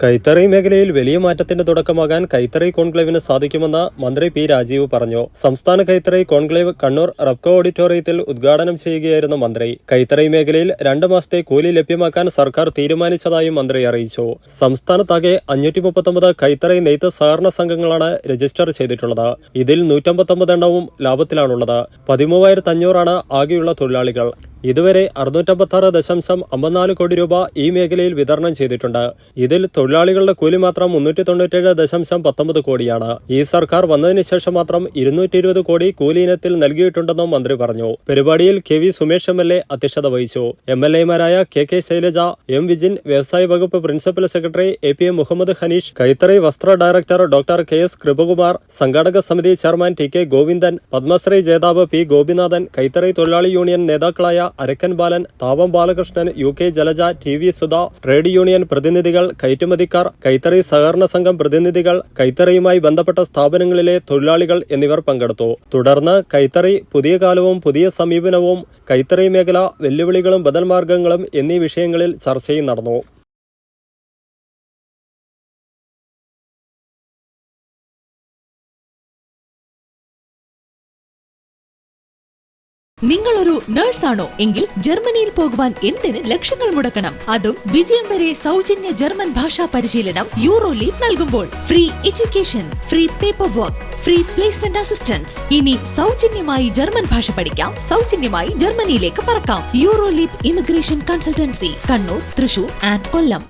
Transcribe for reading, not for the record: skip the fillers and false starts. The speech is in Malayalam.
കൈത്തറി മേഖലയിൽ വലിയ മാറ്റത്തിന്റെ തുടക്കമാകാൻ കൈത്തറി കോൺക്ലേവിന് സാധിക്കുമെന്ന് മന്ത്രി പി രാജീവ് പറഞ്ഞു. സംസ്ഥാന കൈത്തറി കോൺക്ലേവ് കണ്ണൂർ റബ്കോ ഓഡിറ്റോറിയത്തിൽ ഉദ്ഘാടനം ചെയ്യുകയായിരുന്നു മന്ത്രി. കൈത്തറി മേഖലയിൽ 2 മാസത്തെ കൂലി ലഭ്യമാക്കാൻ സർക്കാർ തീരുമാനിച്ചതായും മന്ത്രി അറിയിച്ചു. സംസ്ഥാനത്താകെ 539 കൈത്തറി നെയ്ത്ത് സഹകരണ സംഘങ്ങളാണ് രജിസ്റ്റർ ചെയ്തിട്ടുള്ളത്. ഇതിൽ 159 എണ്ണവും ലാഭത്തിലാണുള്ളത്. 13,500 ആകെയുള്ള തൊഴിലാളികൾ. ഇതുവരെ 656.54 കോടി രൂപ ഈ മേഖലയിൽ വിതരണം ചെയ്തിട്ടുണ്ട്. ഇതിൽ തൊഴിലാളികളുടെ കൂലി മാത്രം 397.19 കോടിയാണ്. ഈ സർക്കാർ വന്നതിന് ശേഷം മാത്രം 220 കോടി കൂലി ഇനത്തിൽ നൽകിയിട്ടുണ്ടെന്നും മന്ത്രി പറഞ്ഞു. പരിപാടിയിൽ കെ.വി. സുമേഷ് എം.എൽ.എ അധ്യക്ഷത വഹിച്ചു. എം.എൽ.എമാരായ കെ. ശൈലജ, എം. വിജിൻ, വ്യവസായ വകുപ്പ് പ്രിൻസിപ്പൽ സെക്രട്ടറി എ.പി.എം. മുഹമ്മദ് ഹനീഷ്, കൈത്തറി വസ്ത്ര ഡയറക്ടർ ഡോക്ടർ കെ.എസ്. കൃപകുമാർ, സംഘാടക സമിതി ചെയർമാൻ ടി.കെ. ഗോവിന്ദൻ, പത്മശ്രീ ജേതാവ് പി. ഗോപിനാഥൻ, കൈത്തറി തൊഴിലാളി യൂണിയൻ നേതാക്കളായ Arakkan Balan, Thavam Balakrishnan, UK. Jalaja, TV. Sudha, trade union പ്രതിനിധികൾ, കയറ്റുമതിക്കാർ, കൈത്തറി സഹകരണ സംഘം പ്രതിനിധികൾ, കൈത്തറിയുമായി ബന്ധപ്പെട്ട സ്ഥാപനങ്ങളിലെ തൊഴിലാളികൾ എന്നിവർ പങ്കെടുത്തു. തുടർന്ന് കൈത്തറി പുതിയ കാലവും പുതിയ സമീപനവും, കൈത്തറി മേഖല വെല്ലുവിളികളും ബദൽ മാർഗങ്ങളും എന്നീ വിഷയങ്ങളിൽ ചർച്ചയും നടന്നു. നിങ്ങളൊരു നഴ്സാണോ എങ്കിൽ ജർമ്മനിയിൽ പോകുവാൻ എന്തിന് ലക്ഷങ്ങൾ മുടക്കണം? അതും വിജയം വരെ സൗജന്യ ജർമ്മൻ ഭാഷാ പരിശീലനം യൂറോലീപ് നൽകുമ്പോൾ. Free education, free paper work, free placement assistance. ഇനി സൗജന്യമായി ജർമ്മൻ ഭാഷ പഠിക്കാം, സൗജന്യമായി ജർമ്മനിയിലേക്ക് പറക്കാം. Euroleap immigration consultancy, Kannur, Thrissur and Kollam.